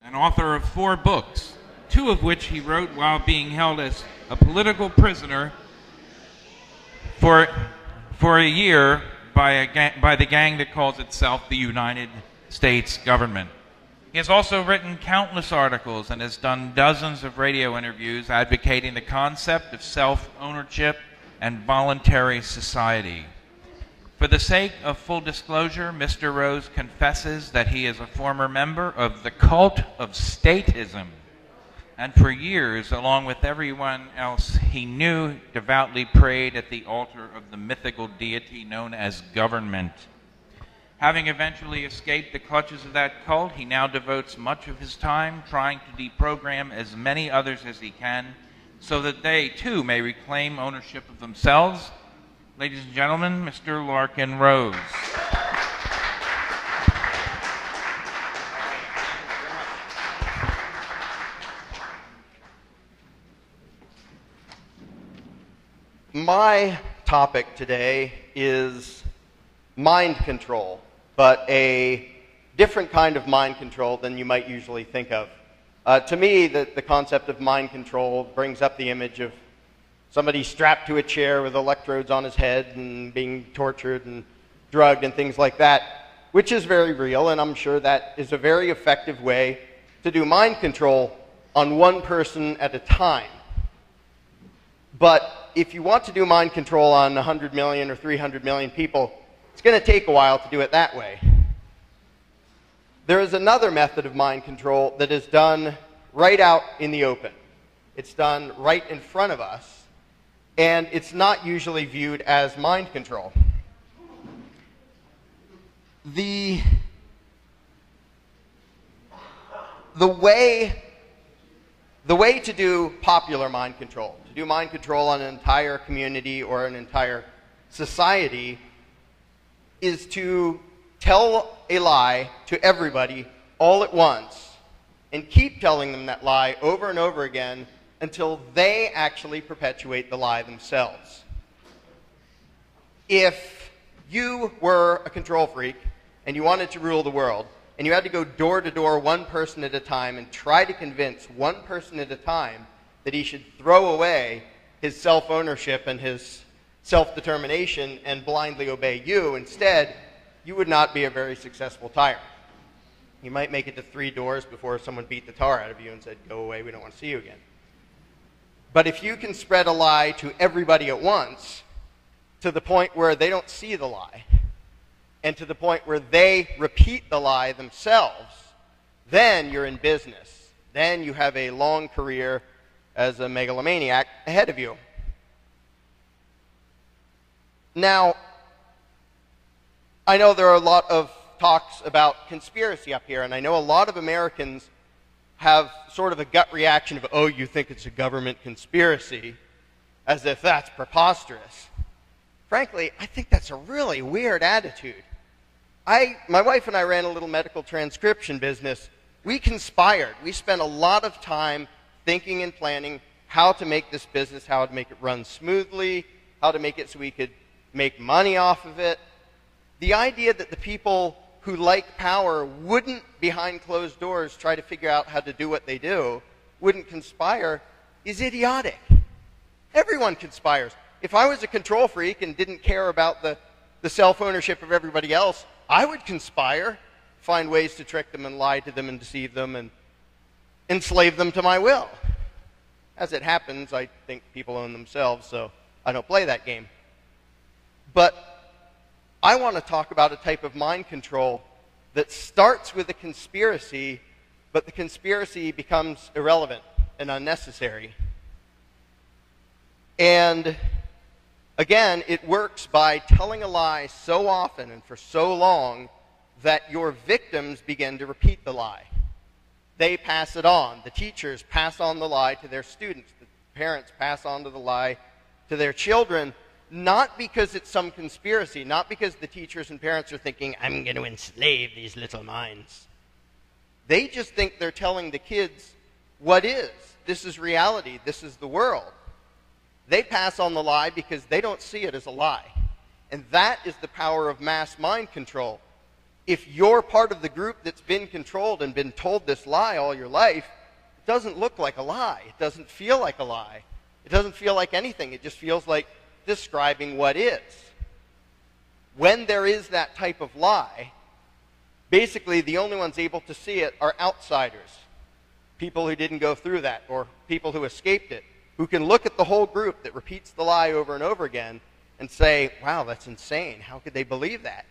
and author of 4 books, 2 of which he wrote while being held as a political prisoner for a year by the gang that calls itself the United States government. He has also written countless articles and has done dozens of radio interviews advocating the concept of self-ownership and voluntary society. For the sake of full disclosure, Mr. Rose confesses that he is a former member of the cult of statism, and for years, along with everyone else he knew, devoutly prayed at the altar of the mythical deity known as government. Having eventually escaped the clutches of that cult, he now devotes much of his time trying to deprogram as many others as he can so that they, too, may reclaim ownership of themselves. Ladies and gentlemen, Mr. Larken Rose. My topic today is mind control, but a different kind of mind control than you might usually think of. To me, the concept of mind control brings up the image of somebody strapped to a chair with electrodes on his head and being tortured and drugged and things like that, which is very real, and I'm sure that is a very effective way to do mind control on one person at a time. But if you want to do mind control on 100 million or 300 million people, it's going to take a while to do it that way. There is another method of mind control that is done right out in the open. It's done right in front of us, and it's not usually viewed as mind control. The way to do popular mind control, to do mind control on an entire community or an entire society, is to tell a lie to everybody all at once and keep telling them that lie over and over again until they actually perpetuate the lie themselves. If you were a control freak and you wanted to rule the world, and you had to go door to door, one person at a time, and try to convince one person at a time that he should throw away his self-ownership and his self-determination and blindly obey you instead, you would not be a very successful tyrant. You might make it to 3 doors before someone beat the tar out of you and said, "Go away, we don't want to see you again." But if you can spread a lie to everybody at once, to the point where they don't see the lie, and to the point where they repeat the lie themselves, then you're in business. Then you have a long career as a megalomaniac ahead of you. Now, I know there are a lot of talks about conspiracy up here, and I know a lot of Americans have sort of a gut reaction of, "Oh, you think it's a government conspiracy," as if that's preposterous. Frankly, I think that's a really weird attitude. My wife and I ran a little medical transcription business. We conspired. We spent a lot of time thinking and planning how to make this business, how to make it run smoothly, how to make it so we could make money off of it. The idea that the people who like power wouldn't, behind closed doors, try to figure out how to do what they do, wouldn't conspire, is idiotic. Everyone conspires. If I was a control freak and didn't care about the self-ownership of everybody else, I would conspire, find ways to trick them and lie to them and deceive them and enslave them to my will. As it happens, I think people own themselves, so I don't play that game. But I want to talk about a type of mind control that starts with a conspiracy, but the conspiracy becomes irrelevant and unnecessary. And again, it works by telling a lie so often and for so long that your victims begin to repeat the lie. They pass it on. The teachers pass on the lie to their students. The parents pass on the lie to their children, not because it's some conspiracy, not because the teachers and parents are thinking, "I'm going to enslave these little minds." They just think they're telling the kids what is. This is reality. This is the world. They pass on the lie because they don't see it as a lie. And that is the power of mass mind control. if you're part of the group that's been controlled and been told this lie all your life, it doesn't look like a lie. It doesn't feel like a lie. It doesn't feel like anything. It just feels like describing what is. When there is that type of lie, basically the only ones able to see it are outsiders, people who didn't go through that, or people who escaped it, who can look at the whole group that repeats the lie over and over again and say, wow, that's insane. How could they believe that?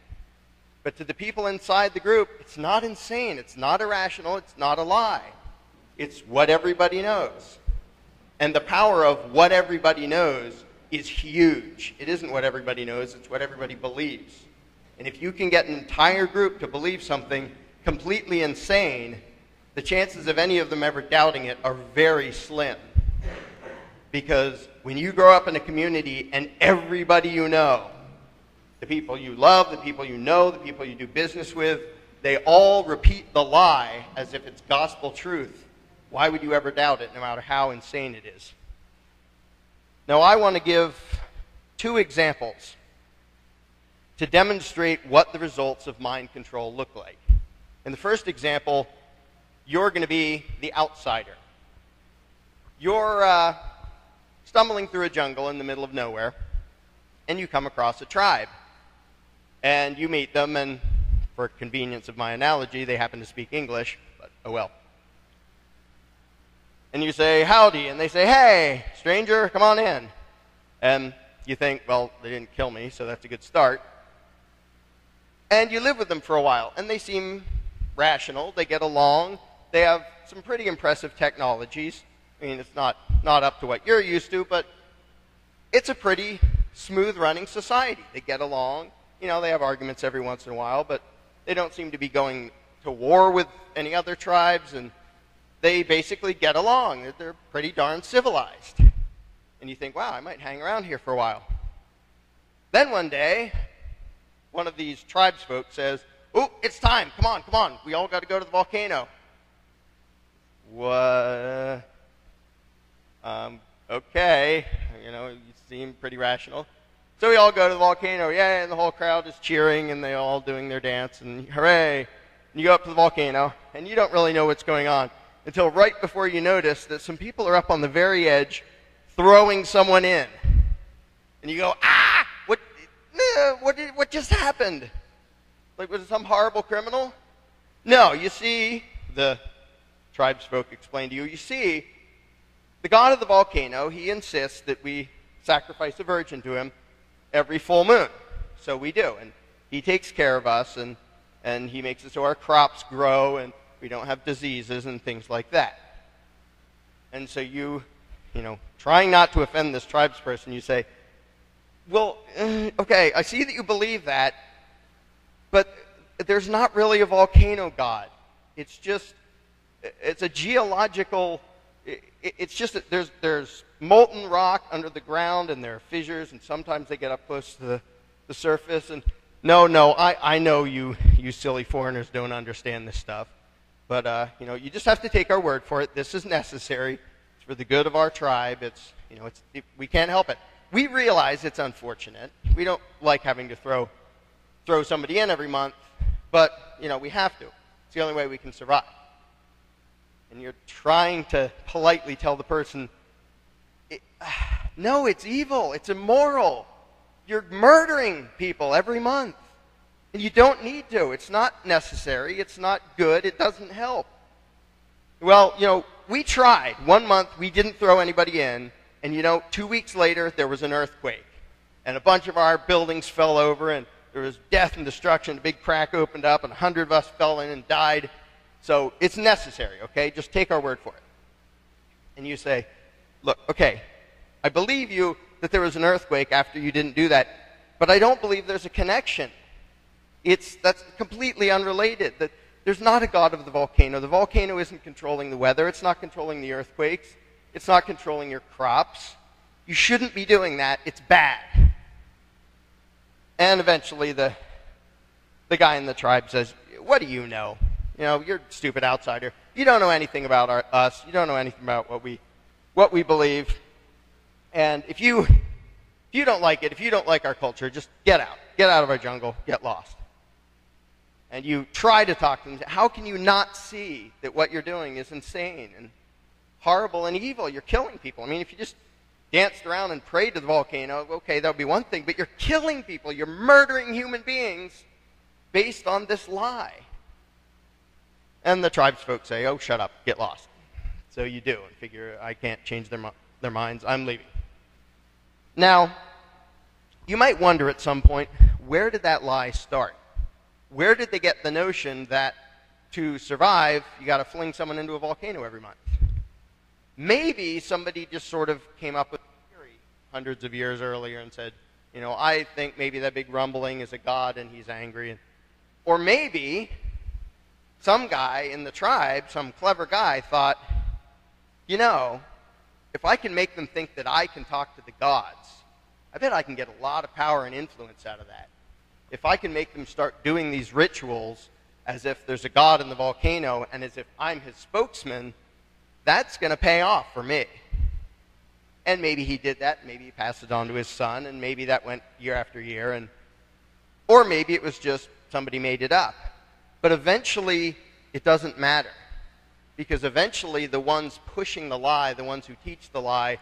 But to the people inside the group, it's not insane. It's not irrational. It's not a lie. It's what everybody knows. And the power of what everybody knows is huge. It isn't what everybody knows. It's what everybody believes. And if you can get an entire group to believe something completely insane, the chances of any of them ever doubting it are very slim. Because when you grow up in a community and everybody you know, the people you love, the people you know, the people you do business with, they all repeat the lie as if it's gospel truth, why would you ever doubt it, no matter how insane it is? Now, I want to give 2 examples to demonstrate what the results of mind control look like. In the first example, you're going to be the outsider. You're stumbling through a jungle in the middle of nowhere, and you come across a tribe. And you meet them, and for convenience of my analogy, they happen to speak English, but oh well. And you say, howdy, and they say, hey, stranger, come on in. And you think, well, they didn't kill me, so that's a good start. And you live with them for a while, and they seem rational, they get along, they have some pretty impressive technologies. I mean, it's not up to what you're used to, but it's a pretty smooth-running society. They get along. You know, they have arguments every once in a while, but they don't seem to be going to war with any other tribes, and they basically get along. They're pretty darn civilized. And you think, wow, I might hang around here for a while. Then one day, one of these tribes folks says, oh, it's time. Come on. We all got to go to the volcano. What? Okay. You know, you seem pretty rational. So we all go to the volcano, yeah, and the whole crowd is cheering, and they're all doing their dance, and hooray. And you go up to the volcano, and you don't really know what's going on until right before you notice that some people are up on the very edge throwing someone in. And you go, ah, what just happened? Like, was it some horrible criminal? No, you see, the tribesfolk explain to you, you see, the god of the volcano, he insists that we sacrifice a virgin to him every full moon. So we do. And he takes care of us, and he makes it so our crops grow, and we don't have diseases and things like that. And so you know, trying not to offend this tribesperson, you say, well, okay, I see that you believe that, but there's not really a volcano god. It's just, it's a geological, it's just that there's molten rock under the ground, and there are fissures, and sometimes they get up close to the surface. And no, I know you silly foreigners don't understand this stuff. But, you know, you just have to take our word for it. This is necessary. It's for the good of our tribe. It's, you know, we can't help it. We realize it's unfortunate. We don't like having to throw somebody in every month, but, you know, we have to. It's the only way we can survive. And you're trying to politely tell the person, no, it's evil. It's immoral. You're murdering people every month. And you don't need to. It's not necessary. It's not good. It doesn't help. Well, you know, we tried. 1 month, we didn't throw anybody in. And, you know, 2 weeks later, there was an earthquake. And a bunch of our buildings fell over, and there was death and destruction. A big crack opened up, and 100 of us fell in and died. So it's necessary, okay? Just take our word for it. And you say, look, okay, I believe you that there was an earthquake after you didn't do that, but I don't believe there's a connection. That's completely unrelated. That there's not a god of the volcano. The volcano isn't controlling the weather. It's not controlling the earthquakes. It's not controlling your crops. You shouldn't be doing that. It's bad. And eventually the guy in the tribe says, what do you know? You know, you're a stupid outsider. You don't know anything about us. You don't know anything about what we believe. And if you don't like it, if you don't like our culture, just get out. Get out of our jungle. Get lost. and you try to talk to them, how can you not see that what you're doing is insane and horrible and evil? You're killing people. I mean, if you just danced around and prayed to the volcano, okay, that would be one thing, but you're killing people. You're murdering human beings based on this lie. And the tribes folks say, oh, shut up, get lost. So you do, and figure, I can't change their minds, I'm leaving. Now, you might wonder at some point, where did that lie start? Where did they get the notion that to survive, you got to fling someone into a volcano every month? Maybe somebody just sort of came up with a theory hundreds of years earlier and said, you know, I think maybe that big rumbling is a god and he's angry. Or maybe some guy in the tribe, some clever guy, thought, you know, if I can make them think that I can talk to the gods, I bet I can get a lot of power and influence out of that. If I can make them start doing these rituals as if there's a god in the volcano and as if I'm his spokesman, that's going to pay off for me. And maybe he did that, maybe he passed it on to his son, and maybe that went year after year, or maybe it was just somebody made it up. But eventually, it doesn't matter. Because eventually, the ones pushing the lie, the ones who teach the lie,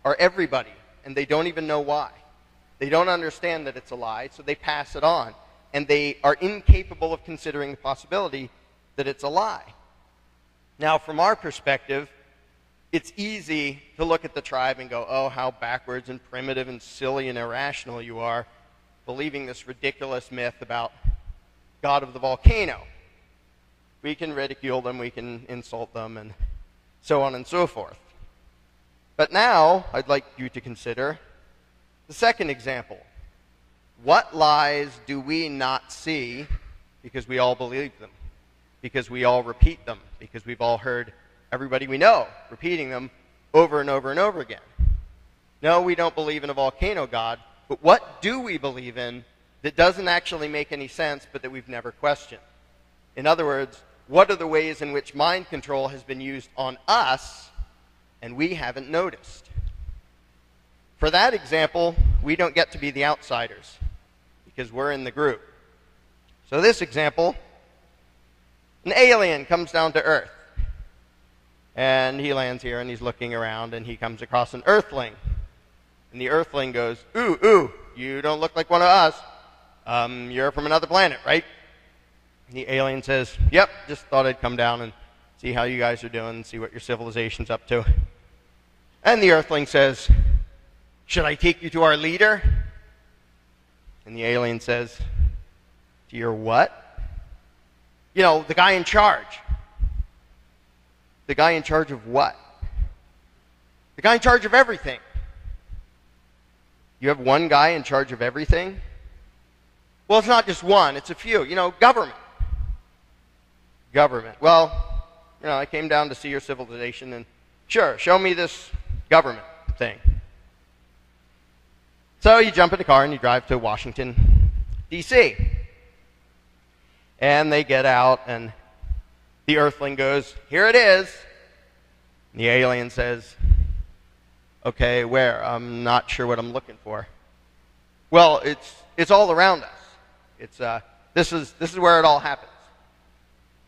are everybody, and they don't even know why. They don't understand that it's a lie, so they pass it on. And they are incapable of considering the possibility that it's a lie. Now, from our perspective, it's easy to look at the tribe and go, oh, how backwards and primitive and silly and irrational you are, believing this ridiculous myth about God of the volcano. We can ridicule them, we can insult them, and so on and so forth. But now, I'd like you to consider the second example. What lies do we not see because we all believe them? Because we all repeat them? Because we've all heard everybody we know repeating them over and over and over again? No, we don't believe in a volcano god, but what do we believe in that doesn't actually make any sense but that we've never questioned? In other words, what are the ways in which mind control has been used on us and we haven't noticed? For that example, we don't get to be the outsiders because we're in the group. So this example, an alien comes down to Earth. And he lands here and he's looking around and he comes across an earthling. And the earthling goes, ooh, you don't look like one of us. You're from another planet, right? And the alien says, yep, just thought I'd come down and see how you guys are doing and see what your civilization's up to. And the earthling says, should I take you to our leader? And the alien says, to your what? You know, the guy in charge. The guy in charge of what? The guy in charge of everything. You have one guy in charge of everything? Well, it's not just one, it's a few. You know, government. Government. Well, you know, I came down to see your civilization and sure, show me this government thing. So you jump in the car and you drive to Washington, D.C. And they get out and the earthling goes, here it is. And the alien says, okay, where? I'm not sure what I'm looking for. Well, it's all around us. This is where it all happens.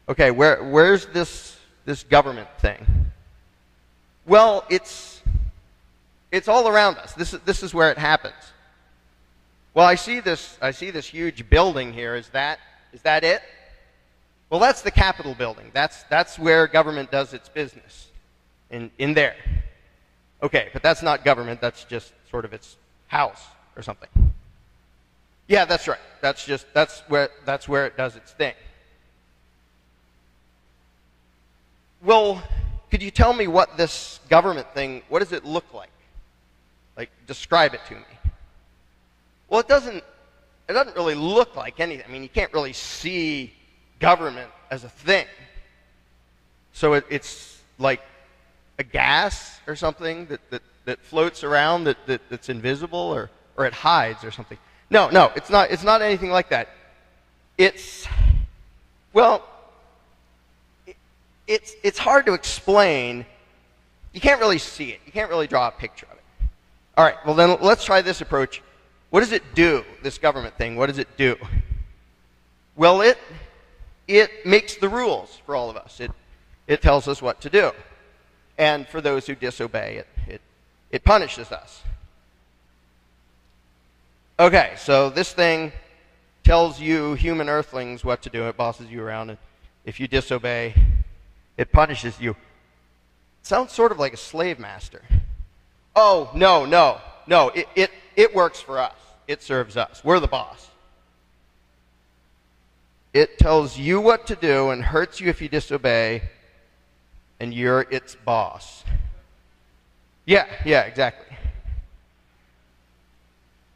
Okay, where's this government thing? Well, it's all around us. This is where it happens. Well, I see this huge building here. Is that it? Well, that's the Capitol building. That's where government does its business, in there. Okay, but that's not government. That's just sort of its house or something. Yeah, that's right. That's where it does its thing. Well, could you tell me what this government thing? What does it look like? Like, describe it to me. Well, it doesn't really look like anything. I mean, you can't really see government as a thing. So it's like a gas or something that floats around that's invisible or it hides or something. No, it's not anything like that. It's hard to explain. You can't really see it. You can't really draw a picture of it. All right, well then let's try this approach. What does it do, this government thing? What does it do? Well, it makes the rules for all of us. It tells us what to do. And for those who disobey, it punishes us. Okay, so this thing tells you, human earthlings, what to do. It bosses you around, and if you disobey, it punishes you. It sounds sort of like a slave master. Oh, no. It works for us. It serves us. We're the boss. It tells you what to do and hurts you if you disobey, and you're its boss. Yeah, exactly.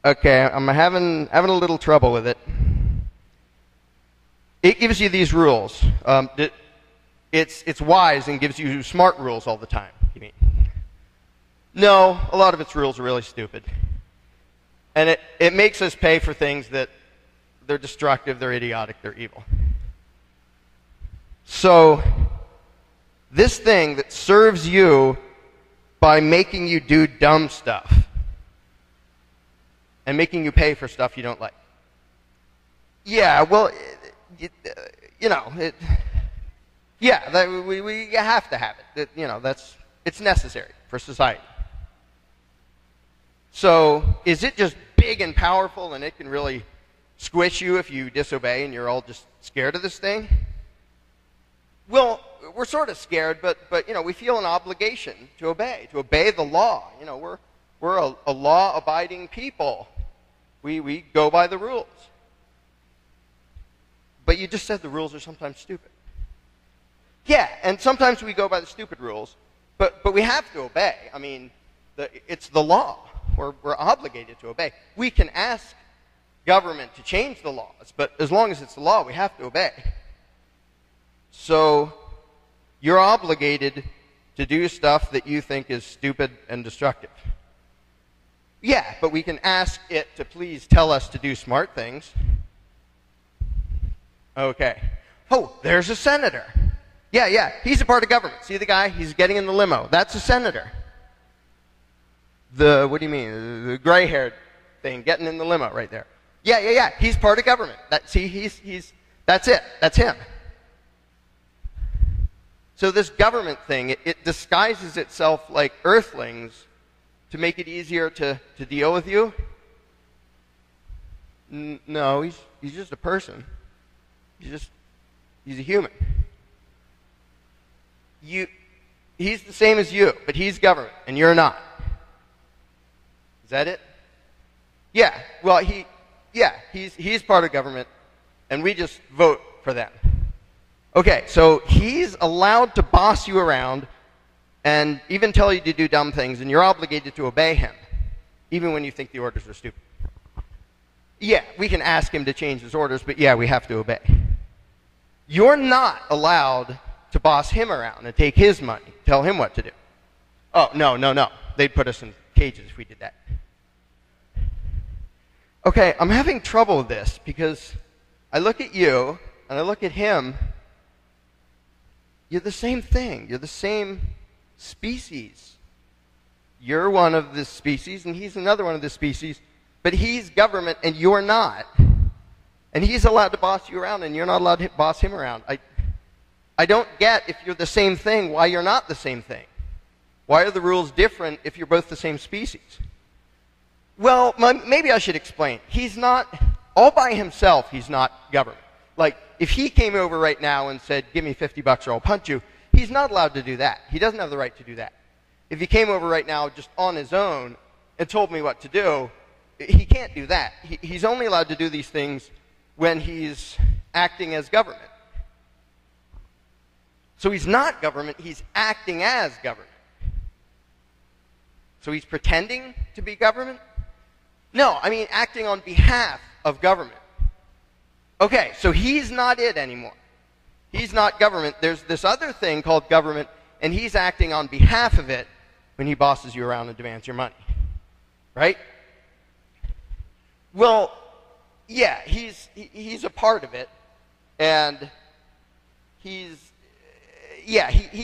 Okay, I'm having a little trouble with it. It gives you these rules. It's wise and gives you smart rules all the time, you mean? No, a lot of its rules are really stupid. And it makes us pay for things that they're destructive, they're idiotic, they're evil. So, this thing that serves you by making you do dumb stuff and making you pay for stuff you don't like. Yeah, well, we have to have it. It's necessary for society. So, is it just big and powerful and it can really squish you if you disobey and you're all just scared of this thing? Well, we're sort of scared, but we feel an obligation to obey the law. We're a law-abiding people. We go by the rules. But you just said the rules are sometimes stupid. Yeah, and sometimes we go by the stupid rules, but we have to obey. I mean, it's the law. We're obligated to obey. We can ask government to change the laws, but as long as it's the law, we have to obey. So you're obligated to do stuff that you think is stupid and destructive. Yeah, but we can ask it to please tell us to do smart things. Okay. Oh, there's a senator. Yeah, he's a part of government. See the guy? He's getting in the limo. That's a senator. What do you mean? The gray-haired thing, getting in the limo right there. Yeah. He's part of government. That's it. That's him. So this government thing, it disguises itself like earthlings to make it easier to deal with you. No, he's just a person. He's a human. He's the same as you, but he's government, and you're not. Is that it? Yeah. Well, he's part of government, and we just vote for them. Okay, so he's allowed to boss you around and even tell you to do dumb things, and you're obligated to obey him, even when you think the orders are stupid. Yeah, we can ask him to change his orders, but yeah, we have to obey. You're not allowed to boss him around and take his money, tell him what to do. Oh, no. They'd put us in cages if we did that. Okay, I'm having trouble with this because I look at you and I look at him. You're the same thing. You're the same species. You're one of the species, and he's another one of the species, but he's government, and you're not. And he's allowed to boss you around, and you're not allowed to boss him around. I don't get, if you're the same thing, why you're not the same thing. Why are the rules different if you're both the same species? Well, maybe I should explain. He's not, all by himself, he's not government. Like, if he came over right now and said, give me $50 or I'll punch you, he's not allowed to do that. He doesn't have the right to do that. If he came over right now just on his own and told me what to do, he can't do that. He's only allowed to do these things when he's acting as government. So he's not government, he's acting as government. So he's pretending to be government? No, I mean acting on behalf of government. Okay, so he's not it anymore. He's not government. There's this other thing called government, and he's acting on behalf of it when he bosses you around and demands your money. Right? Well, yeah, he's a part of it, and he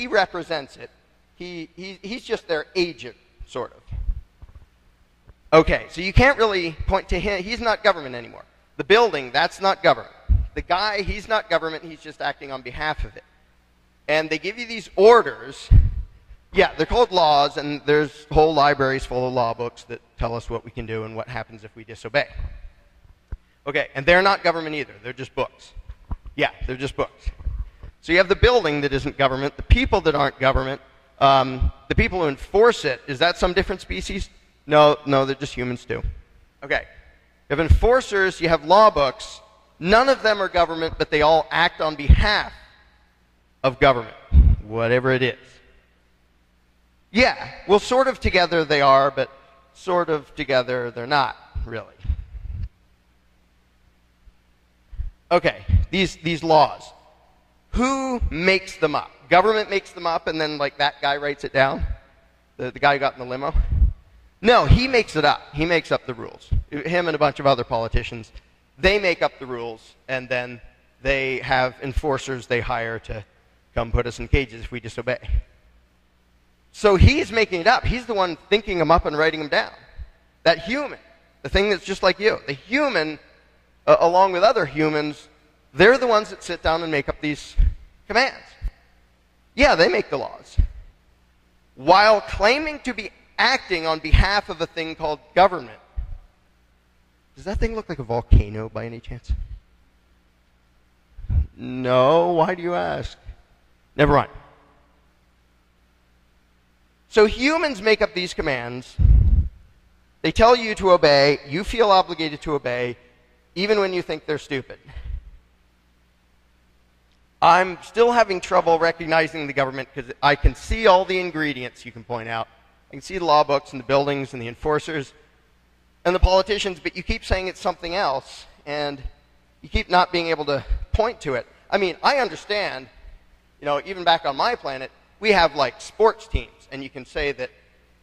represents it. He's just their agent, sort of. Okay, so you can't really point to him. He's not government anymore. The building, that's not government. The guy, he's not government, he's just acting on behalf of it. And they give you these orders. Yeah, they're called laws, and there's whole libraries full of law books that tell us what we can do and what happens if we disobey. Okay, and they're not government either. They're just books. Yeah, they're just books. So you have the building that isn't government, the people that aren't government, the people who enforce it. Is that some different species? No, they're just humans too. Okay. You have enforcers, you have law books. None of them are government, but they all act on behalf of government, whatever it is. Yeah, well, sort of together they are, but sort of together they're not, really. Okay, these laws. Who makes them up? Government makes them up, and then, like, that guy writes it down? The guy who got in the limo? No, he makes it up. He makes up the rules. Him and a bunch of other politicians, they make up the rules, and then they have enforcers they hire to come put us in cages if we disobey. So he's making it up. He's the one thinking them up and writing them down. That human, the thing that's just like you, the human, along with other humans, they're the ones that sit down and make up these commands. Yeah, they make the laws. While claiming to be acting on behalf of a thing called government. Does that thing look like a volcano by any chance? No, why do you ask? Never mind. So humans make up these commands. They tell you to obey. You feel obligated to obey, even when you think they're stupid. I'm still having trouble recognizing the government because I can see all the ingredients you can point out. I can see the law books and the buildings and the enforcers and the politicians, but you keep saying it's something else, and you keep not being able to point to it. I mean, I understand, even back on my planet, we have like sports teams, and you can say that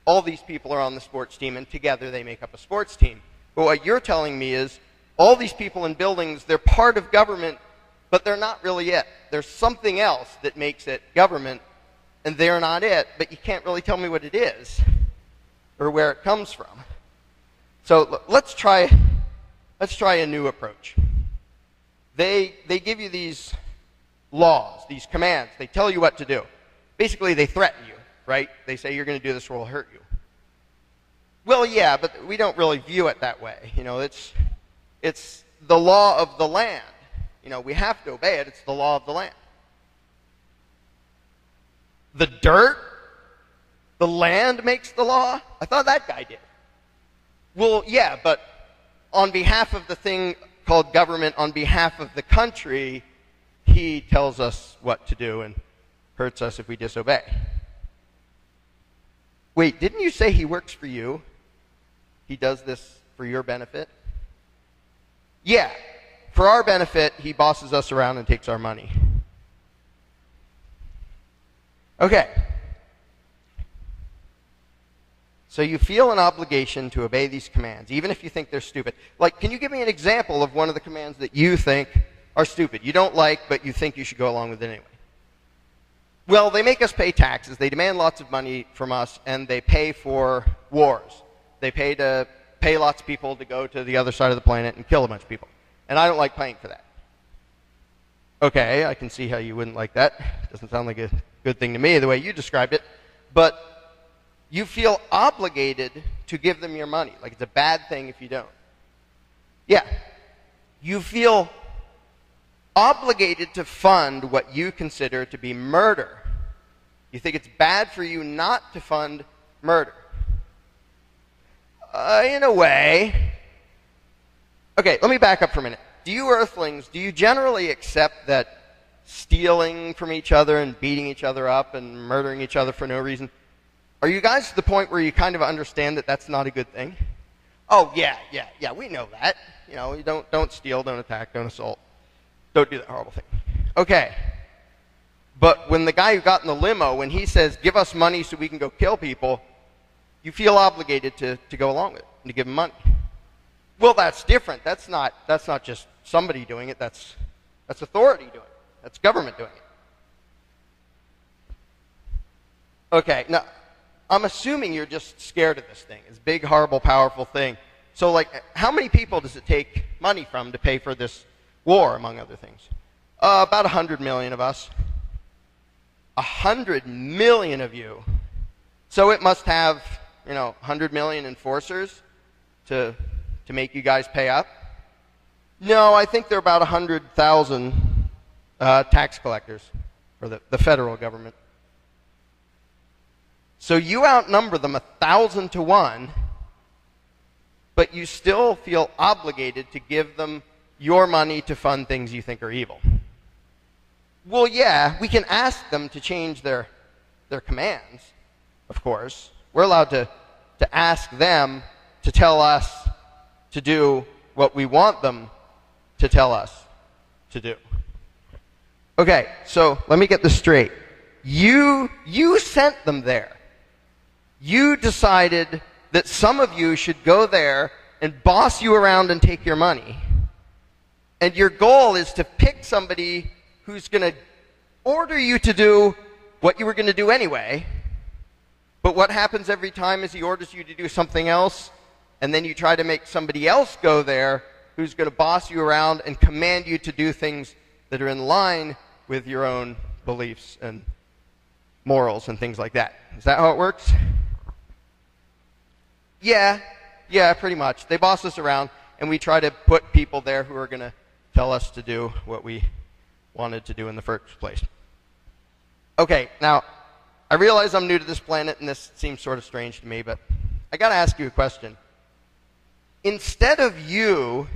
all these people are on the sports team, and together they make up a sports team. But what you're telling me is all these people in buildings, they're part of government, but they're not really it. There's something else that makes it government, and they're not it, but you can't really tell me what it is or where it comes from. So let's try a new approach. They give you these laws, these commands. They tell you what to do. Basically, they threaten you, right? They say you're going to do this or we'll hurt you. Well, yeah, but we don't really view it that way. It's the law of the land. We have to obey it. It's the law of the land. The dirt? The land makes the law? I thought that guy did. Well, yeah, but on behalf of the thing called government, on behalf of the country, he tells us what to do and hurts us if we disobey. Wait, didn't you say he works for you? He does this for your benefit? Yeah, for our benefit, he bosses us around and takes our money. Okay. So you feel an obligation to obey these commands, even if you think they're stupid. Like, can you give me an example of one of the commands that you think are stupid? You don't like, but you think you should go along with it anyway. Well, they make us pay taxes. They demand lots of money from us, and they pay for wars. They pay lots of people to go to the other side of the planet and kill a bunch of people. And I don't like paying for that. Okay, I can see how you wouldn't like that. Doesn't sound like a good thing to me, the way you described it. But you feel obligated to give them your money. Like it's a bad thing if you don't. Yeah. You feel obligated to fund what you consider to be murder. You think it's bad for you not to fund murder. In a way. Okay, let me back up for a minute. Do you Earthlings, do you generally accept that stealing from each other and beating each other up and murdering each other for no reason, are you guys to the point where you kind of understand that that's not a good thing? Oh, yeah, we know that. You don't steal, don't attack, don't assault. Don't do that horrible thing. Okay. But when the guy who got in the limo, when he says, give us money so we can go kill people, you feel obligated to go along with it and to give him money. Well, that's different. That's not just somebody doing it. That's authority doing it. That's government doing it. Okay, now, I'm assuming you're just scared of this thing. It's a big, horrible, powerful thing. So, like, how many people does it take money from to pay for this war, among other things. About 100 million of us. 100 million of you. So it must have, 100 million enforcers to make you guys pay up. No, I think there are about 100,000 tax collectors for the federal government. So you outnumber them 1,000 to 1, but you still feel obligated to give them your money to fund things you think are evil. Well, yeah, we can ask them to change their commands, of course. We're allowed to ask them to tell us to do what we want them to tell us to do. Okay, so let me get this straight. You sent them there. You decided that some of you should go there and boss you around and take your money. And your goal is to pick somebody who's going to order you to do what you were going to do anyway. But what happens every time is he orders you to do something else, and then you try to make somebody else go there who's going to boss you around and command you to do things that are in line with your own beliefs and morals and things like that. Is that how it works? Yeah, pretty much. They boss us around, and we try to put people there who are going to tell us to do what we wanted to do in the first place. Okay, now, I realize I'm new to this planet, and this seems sort of strange to me, but I got to ask you a question. Instead of you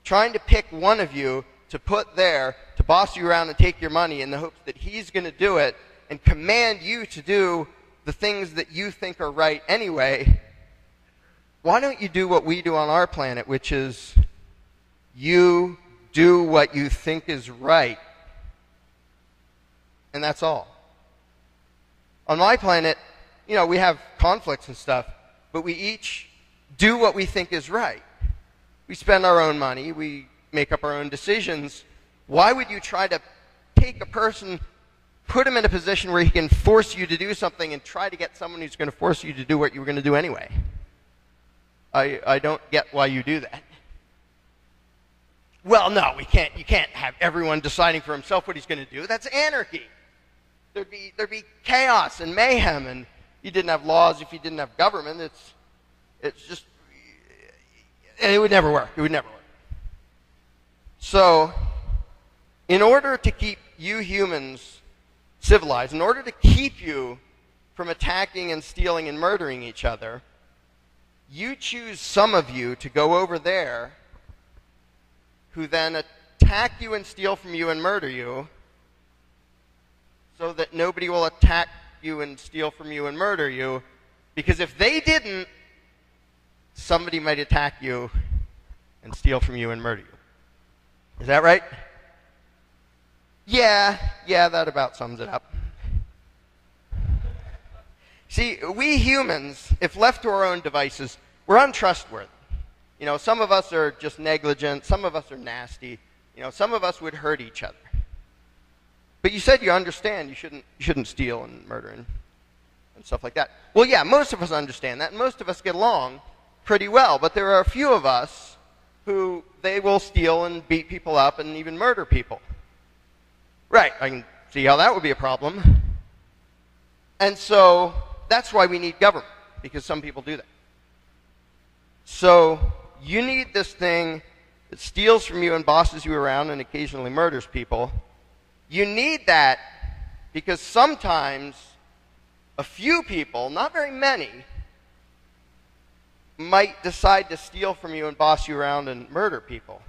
trying to pick one of you to put there to boss you around and take your money in the hopes that he's going to do it and command you to do the things that you think are right anyway, why don't you do what we do on our planet, which is you do what you think is right, and that's all. On my planet, we have conflicts and stuff, but we each do what we think is right. We spend our own money. We make up our own decisions. Why would you try to take a person, put him in a position where he can force you to do something and try to get someone who's going to force you to do what you were going to do anyway? I don't get why you do that. Well, no, you can't have everyone deciding for himself what he's going to do. That's anarchy. There'd be chaos and mayhem, and you didn't have laws if you didn't have government. It's just, and it would never work. It would never work. So, in order to keep you humans civilized, in order to keep you from attacking and stealing and murdering each other, you choose some of you to go over there who then attack you and steal from you and murder you so that nobody will attack you and steal from you and murder you, because if they didn't, somebody might attack you and steal from you and murder you. Is that right? Yeah, that about sums it up. See, we humans, if left to our own devices, we're untrustworthy. Some of us are just negligent, some of us are nasty, some of us would hurt each other. But you said you understand you shouldn't steal and murder and stuff like that. Well, yeah, most of us understand that, and most of us get along pretty well, but there are a few of us who they will steal and beat people up and even murder people. Right, I can see how that would be a problem. And so that's why we need government, because some people do that. So you need this thing that steals from you and bosses you around and occasionally murders people. You need that because sometimes a few people, not very many, might decide to steal from you and boss you around and murder people.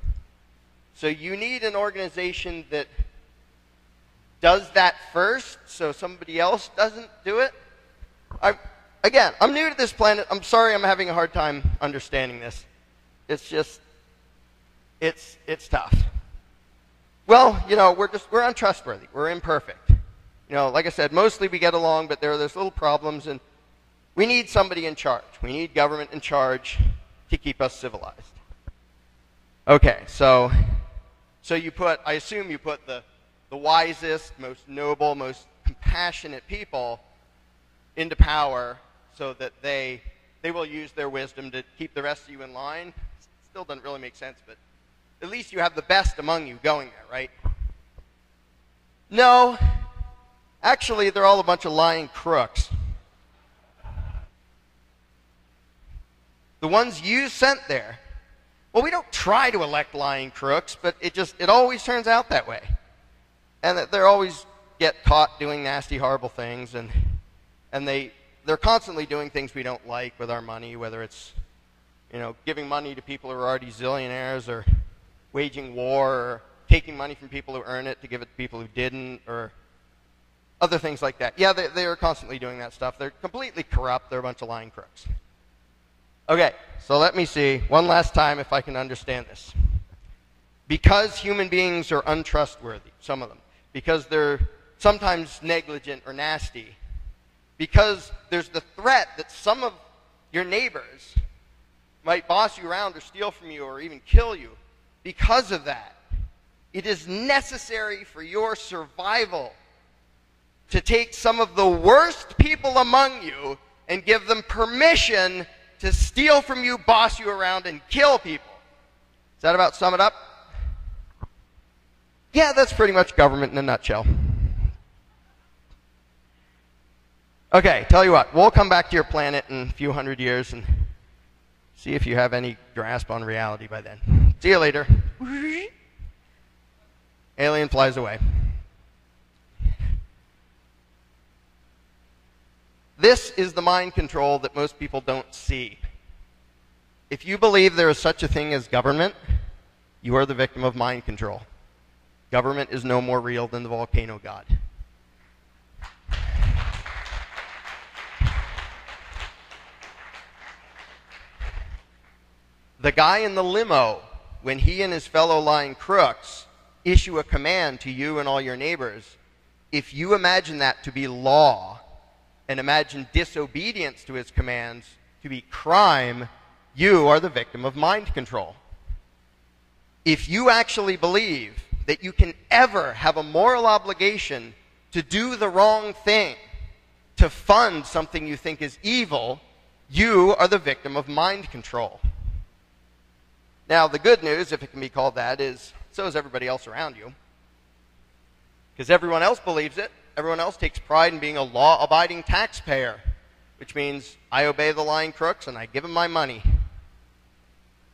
So you need an organization that does that first so somebody else doesn't do it. Again, I'm new to this planet. I'm sorry I'm having a hard time understanding this. It's just, it's tough. Well, we're untrustworthy. We're imperfect. Like I said, mostly we get along, but there's little problems, and we need somebody in charge. We need government in charge to keep us civilized. Okay, so I assume you put the wisest, most noble, most compassionate people into power so that they will use their wisdom to keep the rest of you in line. Still doesn't really make sense, but At least you have the best among you going there, right? No. Actually, they're all a bunch of lying crooks. The ones you sent there. Well, we don't try to elect lying crooks, but it always turns out that way. And that they always get caught doing nasty, horrible things, and they're constantly doing things we don't like with our money, whether it's, giving money to people who are already zillionaires, or waging war, or taking money from people who earn it to give it to people who didn't, or other things like that. Yeah, they are constantly doing that stuff. They're completely corrupt. They're a bunch of lying crooks. Okay, so let me see one last time if I can understand this. Because human beings are untrustworthy, some of them, because they're sometimes negligent or nasty, because there's the threat that some of your neighbors might boss you around or steal from you or even kill you, because of that, it is necessary for your survival to take some of the worst people among you and give them permission to steal from you, boss you around, and kill people. Does that about sum it up? Yeah, that's pretty much government in a nutshell. Okay, tell you what, we'll come back to your planet in a few hundred years and see if you have any grasp on reality by then. See you later. Alien flies away. This is the mind control that most people don't see. If you believe there is such a thing as government, you are the victim of mind control. Government is no more real than the volcano god. The guy in the limo, when he and his fellow lying crooks issue a command to you and all your neighbors, if you imagine that to be law, and imagine disobedience to his commands to be crime, you are the victim of mind control. If you actually believe that you can ever have a moral obligation to do the wrong thing, to fund something you think is evil, you are the victim of mind control. Now, the good news, if it can be called that, is so is everybody else around you. Because everyone else believes it. Everyone else takes pride in being a law-abiding taxpayer, which means I obey the lying crooks and I give them my money.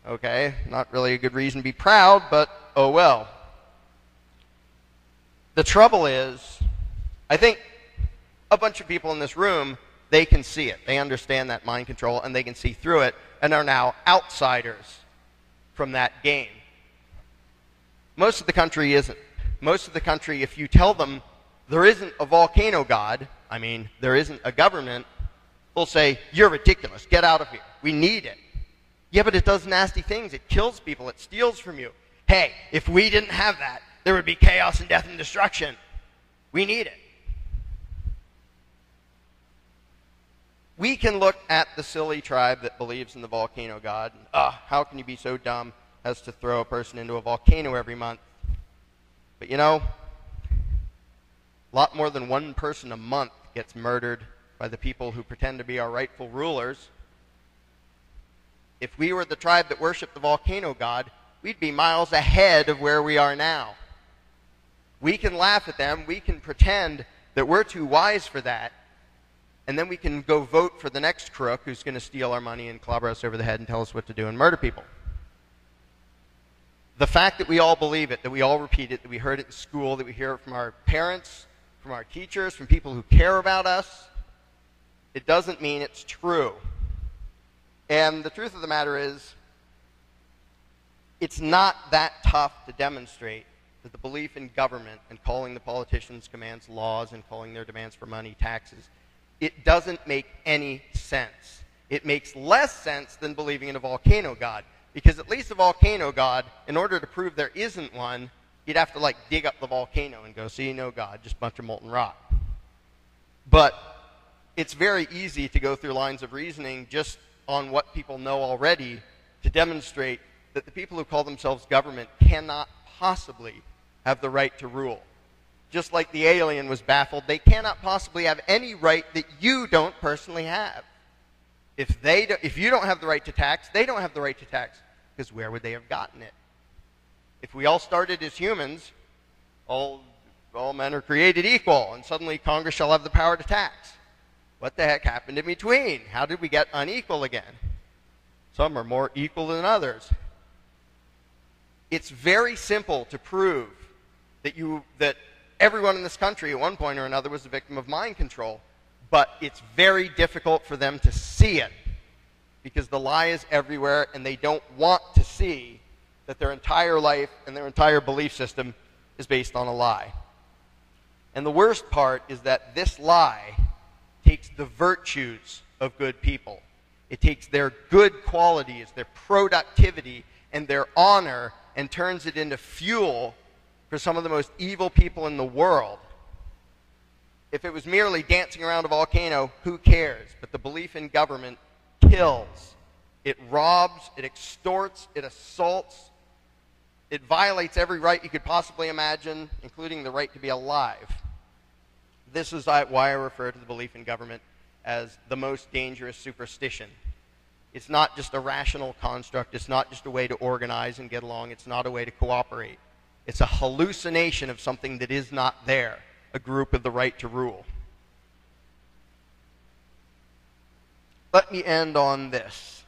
Okay, not really a good reason to be proud, but oh well. The trouble is, I think a bunch of people in this room, they can see it. They understand that mind control and they can see through it and are now outsiders from that game. Most of the country isn't. Most of the country, if you tell them there isn't a volcano god, there isn't a government, they'll say, you're ridiculous, get out of here, we need it. Yeah, but it does nasty things, it kills people, it steals from you. Hey, if we didn't have that, there would be chaos and death and destruction. We need it. We can look at the silly tribe that believes in the volcano god, and, how can you be so dumb as to throw a person into a volcano every month? But a lot more than one person a month gets murdered by the people who pretend to be our rightful rulers. If we were the tribe that worshiped the volcano god, we'd be miles ahead of where we are now. We can laugh at them, we can pretend that we're too wise for that, and then we can go vote for the next crook who's going to steal our money and clobber us over the head and tell us what to do and murder people. The fact that we all believe it, that we all repeat it, that we heard it in school, that we hear it from our parents, from our teachers, from people who care about us, it doesn't mean it's true. And the truth of the matter is, it's not that tough to demonstrate that the belief in government and calling the politicians' commands laws and calling their demands for money taxes, it doesn't make any sense. It makes less sense than believing in a volcano god. Because at least a volcano god, in order to prove there isn't one, you'd have to dig up the volcano and go, see, no god, just a bunch of molten rock. But it's very easy to go through lines of reasoning just on what people know already to demonstrate that the people who call themselves government cannot possibly have the right to rule. Just like the alien was baffled, they cannot possibly have any right that you don't personally have. If you don't have the right to tax, they don't have the right to tax, because where would they have gotten it? If we all started as humans, all men are created equal, and suddenly Congress shall have the power to tax. What the heck happened in between? How did we get unequal again? Some are more equal than others. It's very simple to prove that everyone in this country at one point or another was a victim of mind control, but it's very difficult for them to see it because the lie is everywhere, and they don't want to see that their entire life and their entire belief system is based on a lie. And the worst part is that this lie takes the virtues of good people. It takes their good qualities, their productivity, and their honor, and turns it into fuel for some of the most evil people in the world. If it was merely dancing around a volcano, who cares? But the belief in government kills. It robs, it extorts, it assaults. It violates every right you could possibly imagine, including the right to be alive. This is why I refer to the belief in government as the most dangerous superstition. It's not just a rational construct. It's not just a way to organize and get along. It's not a way to cooperate. It's a hallucination of something that is not there, a group with the right to rule. Let me end on this.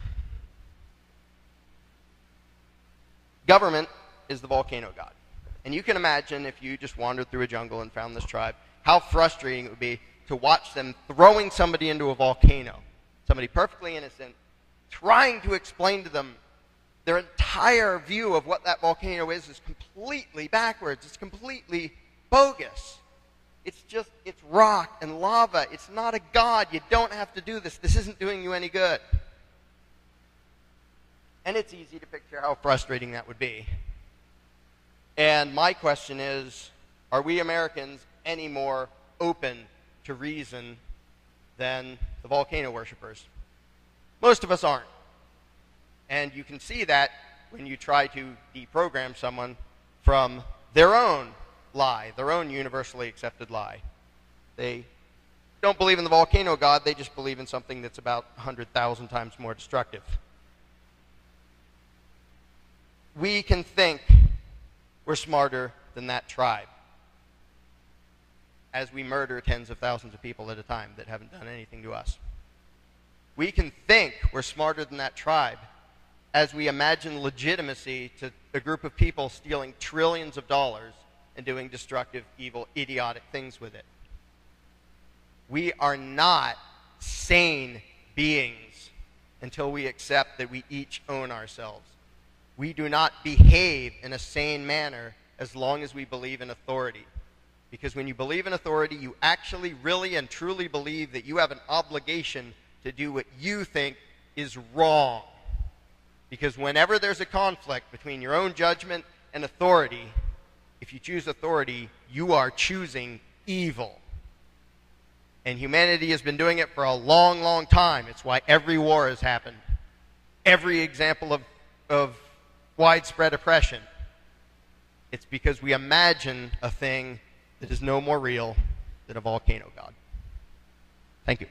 Government is the volcano god. And you can imagine, if you just wandered through a jungle and found this tribe, how frustrating it would be to watch them throwing somebody into a volcano, somebody perfectly innocent, trying to explain to them their entire view of what that volcano is completely backwards. It's completely bogus. It's rock and lava. It's not a god. You don't have to do this. This isn't doing you any good. And it's easy to picture how frustrating that would be. And my question is, are we Americans any more open to reason than the volcano worshippers? Most of us aren't. And you can see that when you try to deprogram someone from their own lie, their own universally accepted lie. They don't believe in the volcano god, they just believe in something that's about 100,000 times more destructive. We can think we're smarter than that tribe as we murder tens of thousands of people at a time that haven't done anything to us. We can think we're smarter than that tribe as we imagine legitimacy to a group of people stealing trillions of dollars and doing destructive, evil, idiotic things with it. We are not sane beings until we accept that we each own ourselves. We do not behave in a sane manner as long as we believe in authority. Because when you believe in authority, you actually really and truly believe that you have an obligation to do what you think is wrong. Because whenever there's a conflict between your own judgment and authority, if you choose authority, you are choosing evil. And humanity has been doing it for a long, long time. It's why every war has happened. Every example of widespread oppression. It's because we imagine a thing that is no more real than a volcano god. Thank you.